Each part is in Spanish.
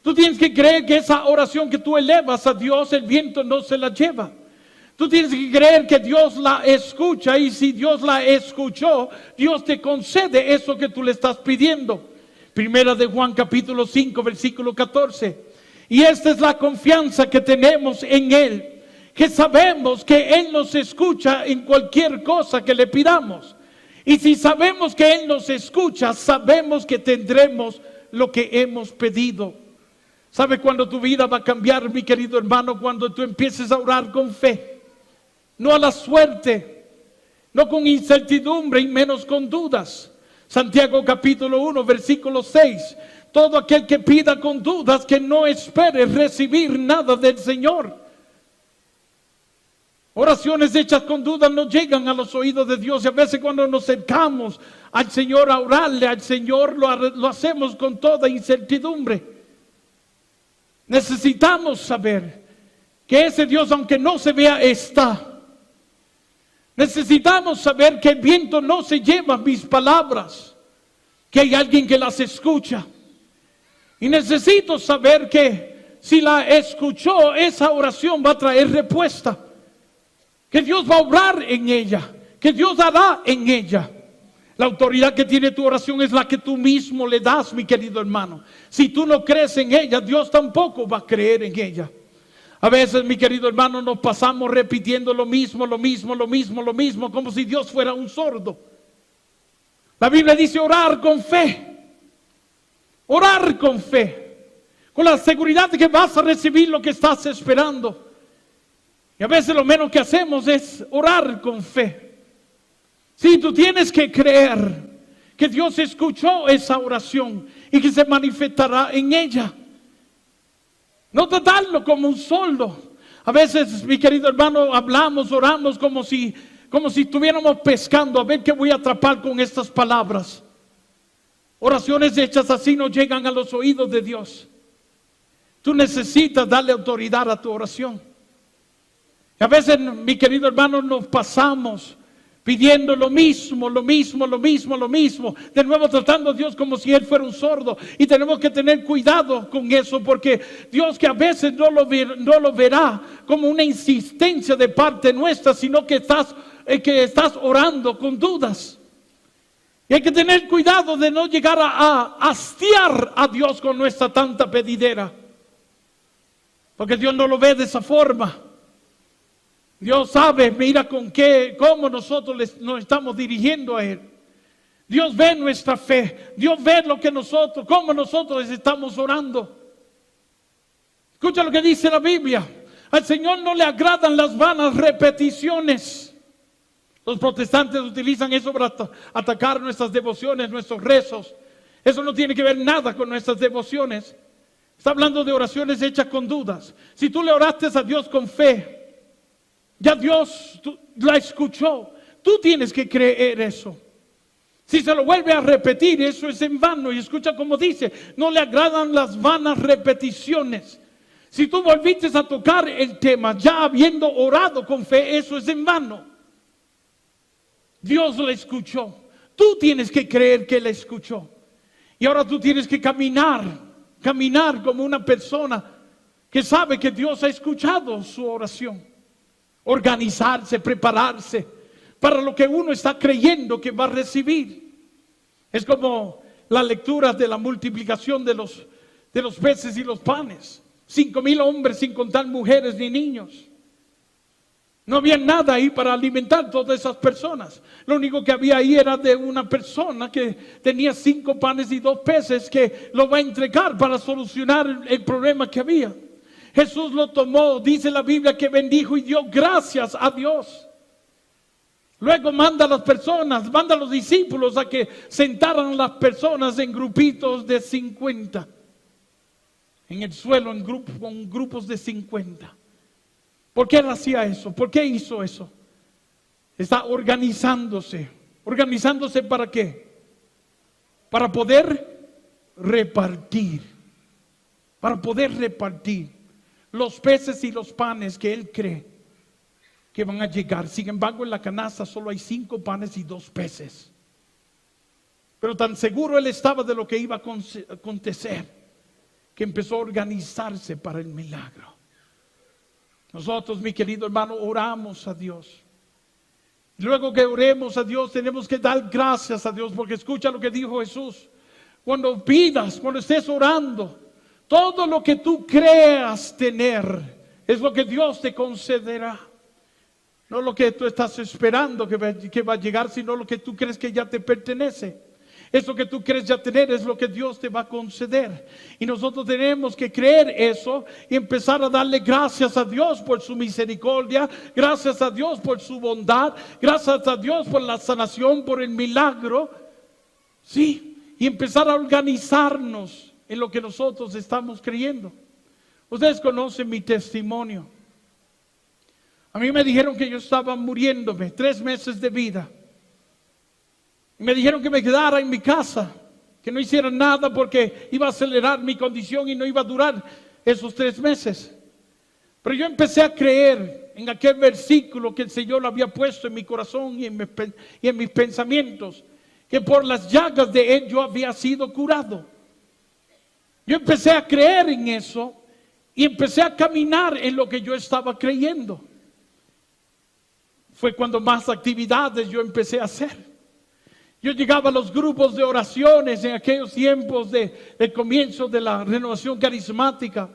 Tú tienes que creer que esa oración que tú elevas a Dios, el viento no se la lleva. Tú tienes que creer que Dios la escucha, y si Dios la escuchó, Dios te concede eso que tú le estás pidiendo. Primera de Juan capítulo 5 versículo 14. Y esta es la confianza que tenemos en Él, que sabemos que Él nos escucha en cualquier cosa que le pidamos. Y si sabemos que Él nos escucha, sabemos que tendremos lo que hemos pedido. ¿Sabe cuándo tu vida va a cambiar, mi querido hermano? Cuando tú empieces a orar con fe, no a la suerte, no con incertidumbre y menos con dudas. Santiago capítulo 1 versículo 6. Todo aquel que pida con dudas, que no espere recibir nada del Señor. Oraciones hechas con dudas no llegan a los oídos de Dios. Y a veces cuando nos acercamos al Señor a orarle al Señor, lo hacemos con toda incertidumbre. Necesitamos saber que ese Dios, aunque no se vea, está. Necesitamos saber que el viento no se lleva mis palabras, que hay alguien que las escucha. Y necesito saber que si la escuchó, esa oración va a traer respuesta. Que Dios va a obrar en ella, que Dios hará en ella. La autoridad que tiene tu oración es la que tú mismo le das, mi querido hermano. Si tú no crees en ella, Dios tampoco va a creer en ella. A veces, mi querido hermano, nos pasamos repitiendo lo mismo, como si Dios fuera un sordo. La Biblia dice orar con fe. Orar con fe, con la seguridad de que vas a recibir lo que estás esperando. Y a veces lo menos que hacemos es orar con fe. Sí, tú tienes que creer que Dios escuchó esa oración y que se manifestará en ella. No tratarlo como un soldo. A veces, mi querido hermano, oramos como si estuviéramos pescando, a ver qué voy a atrapar con estas palabras. Oraciones hechas así no llegan a los oídos de Dios. Tú necesitas darle autoridad a tu oración. Y a veces, mi querido hermano, nos pasamos pidiendo lo mismo. De nuevo tratando a Dios como si Él fuera un sordo. Y tenemos que tener cuidado con eso, porque Dios, que a veces no lo verá como una insistencia de parte nuestra, sino que estás orando con dudas. Y hay que tener cuidado de no llegar a hastiar a Dios con nuestra tanta pedidera. Porque Dios no lo ve de esa forma. Dios sabe, mira cómo nosotros nos estamos dirigiendo a Él. Dios ve nuestra fe. Dios ve cómo nosotros estamos orando. Escucha lo que dice la Biblia. Al Señor no le agradan las vanas repeticiones. Los protestantes utilizan eso para atacar nuestras devociones, nuestros rezos. Eso no tiene que ver nada con nuestras devociones. Está hablando de oraciones hechas con dudas. Si tú le oraste a Dios con fe, ya Dios la escuchó. Tú tienes que creer eso. Si se lo vuelve a repetir, eso es en vano. Y escucha cómo dice, no le agradan las vanas repeticiones. Si tú volviste a tocar el tema ya habiendo orado con fe, eso es en vano. Dios la escuchó. Tú tienes que creer que la escuchó. Y ahora tú tienes que caminar como una persona que sabe que Dios ha escuchado su oración. Organizarse, prepararse para lo que uno está creyendo que va a recibir. Es como la lectura de la multiplicación de los peces y los panes. 5,000 hombres sin contar mujeres ni niños. No había nada ahí para alimentar todas esas personas. Lo único que había ahí era de una persona que tenía 5 panes y 2 peces que lo va a entregar para solucionar el problema que había. Jesús lo tomó, dice la Biblia que bendijo y dio gracias a Dios. Luego manda a los discípulos a que sentaran las personas en grupitos de 50. En el suelo, con grupos de 50. ¿Por qué él hacía eso? ¿Por qué hizo eso? Está organizándose. ¿Organizándose para qué? Para poder repartir. Para poder repartir los peces y los panes que él cree que van a llegar. Sin embargo, en la canasta solo hay 5 panes y 2 peces. Pero tan seguro él estaba de lo que iba a acontecer, que empezó a organizarse para el milagro. Nosotros, mi querido hermano, oramos a Dios. Luego que oremos a Dios, tenemos que dar gracias a Dios, porque escucha lo que dijo Jesús. Cuando pidas, cuando estés orando, todo lo que tú creas tener es lo que Dios te concederá. No lo que tú estás esperando que va a llegar, sino lo que tú crees que ya te pertenece. Eso que tú crees ya tener es lo que Dios te va a conceder. Y nosotros tenemos que creer eso y empezar a darle gracias a Dios por su misericordia, gracias a Dios por su bondad, gracias a Dios por la sanación, por el milagro. Sí, y empezar a organizarnos en lo que nosotros estamos creyendo. Ustedes conocen mi testimonio. A mí me dijeron que yo estaba muriéndome, 3 meses de vida. Me dijeron que me quedara en mi casa, que no hiciera nada porque iba a acelerar mi condición y no iba a durar esos 3 meses. Pero yo empecé a creer en aquel versículo que el Señor había puesto en mi corazón y en mis pensamientos, que por las llagas de Él yo había sido curado. Yo empecé a creer en eso y empecé a caminar en lo que yo estaba creyendo. Fue cuando más actividades yo empecé a hacer. Yo llegaba a los grupos de oraciones en aquellos tiempos del comienzo de la renovación carismática.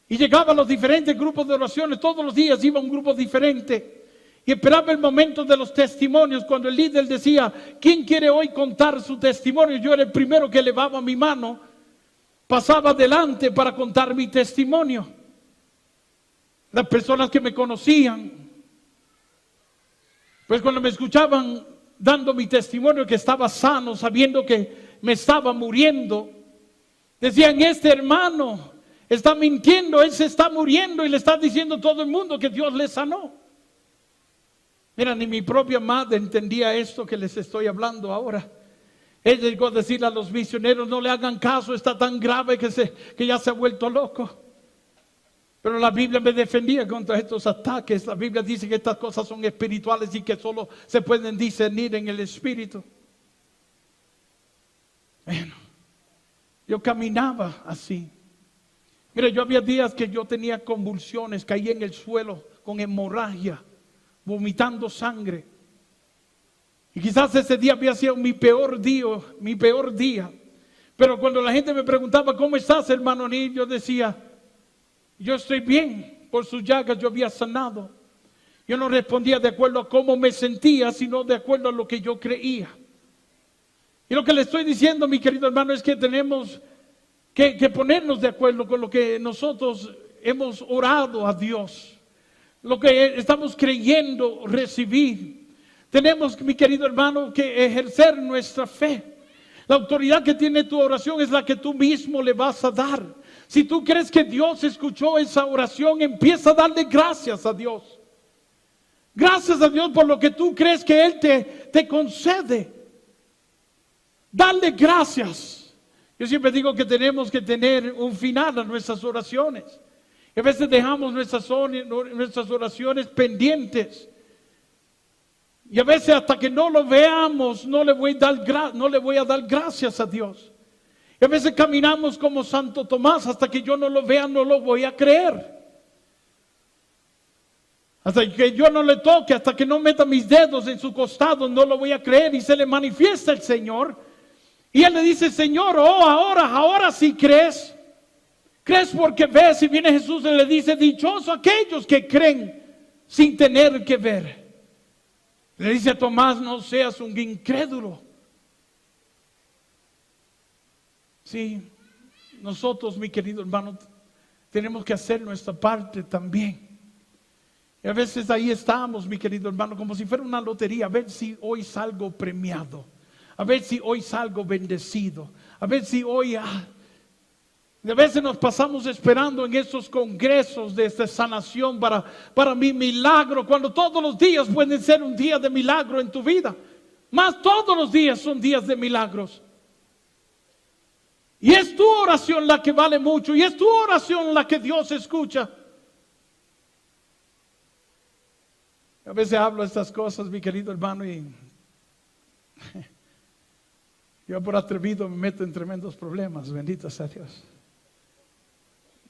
Y llegaba a los diferentes grupos de oraciones. Todos los días iba a un grupo diferente. Y esperaba el momento de los testimonios. Cuando el líder decía, ¿quién quiere hoy contar su testimonio? Yo era el primero que elevaba mi mano. Pasaba adelante para contar mi testimonio. Las personas que me conocían, pues cuando me escuchaban dando mi testimonio que estaba sano, sabiendo que me estaba muriendo, decían, este hermano está mintiendo, él se está muriendo y le está diciendo a todo el mundo que Dios le sanó. Mira, ni mi propia madre entendía esto que les estoy hablando ahora. Ella llegó a decirle a los misioneros, no le hagan caso, está tan grave que ya se ha vuelto loco. Pero la Biblia me defendía contra estos ataques. La Biblia dice que estas cosas son espirituales y que solo se pueden discernir en el espíritu. Bueno, yo caminaba así. Mira, yo había días que yo tenía convulsiones, caía en el suelo con hemorragia, vomitando sangre. Y quizás ese día había sido mi peor día. Pero cuando la gente me preguntaba, ¿cómo estás, hermano Neil? Yo decía, yo estoy bien, por sus llagas yo había sanado. Yo no respondía de acuerdo a cómo me sentía, sino de acuerdo a lo que yo creía. Y lo que le estoy diciendo, mi querido hermano, es que tenemos que ponernos de acuerdo con lo que nosotros hemos orado a Dios, lo que estamos creyendo recibir. Tenemos, mi querido hermano, que ejercer nuestra fe. La autoridad que tiene tu oración es la que tú mismo le vas a dar. Si tú crees que Dios escuchó esa oración, empieza a darle gracias a Dios. Gracias a Dios por lo que tú crees que Él te concede. Dale gracias. Yo siempre digo que tenemos que tener un final a nuestras oraciones. Y a veces dejamos nuestras oraciones pendientes. Y a veces hasta que no lo veamos, no le voy a dar gracias a Dios. Y a veces caminamos como Santo Tomás, hasta que yo no lo vea, no lo voy a creer. Hasta que yo no le toque, hasta que no meta mis dedos en su costado, no lo voy a creer. Y se le manifiesta el Señor. Y él le dice, Señor, ahora sí crees. Crees porque ves. Y viene Jesús y le dice, dichosos aquellos que creen sin tener que ver. Le dice a Tomás, no seas un incrédulo. Sí, nosotros, mi querido hermano, tenemos que hacer nuestra parte también. Y a veces ahí estamos, mi querido hermano, como si fuera una lotería, a ver si hoy salgo premiado, a ver si hoy salgo bendecido, a ver si hoy... A veces nos pasamos esperando en esos congresos de sanación para mi milagro, cuando todos los días pueden ser un día de milagro en tu vida. Más todos los días son días de milagros. Y es tu oración la que vale mucho, y es tu oración la que Dios escucha. A veces hablo estas cosas, mi querido hermano, y yo por atrevido me meto en tremendos problemas, bendito sea Dios.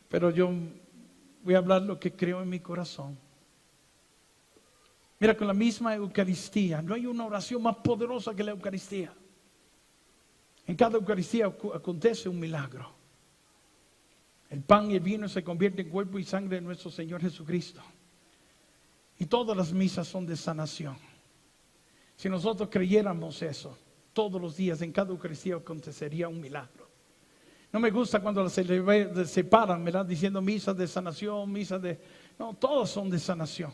pero yo voy a hablar lo que creo en mi corazón. Mira, con la misma Eucaristía, no hay una oración más poderosa que la Eucaristía. En cada Eucaristía acontece un milagro. El pan y el vino se convierten en cuerpo y sangre de nuestro Señor Jesucristo. Y todas las misas son de sanación. Si nosotros creyéramos eso, todos los días en cada Eucaristía acontecería un milagro. No me gusta cuando las separan, ¿verdad? Diciendo misas de sanación, misas de... No, todas son de sanación.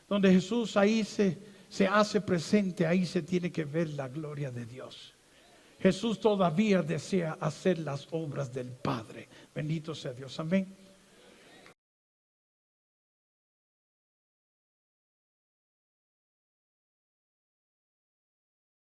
Donde Jesús ahí se hace presente, ahí se tiene que ver la gloria de Dios. Jesús todavía desea hacer las obras del Padre. Bendito sea Dios. Amén.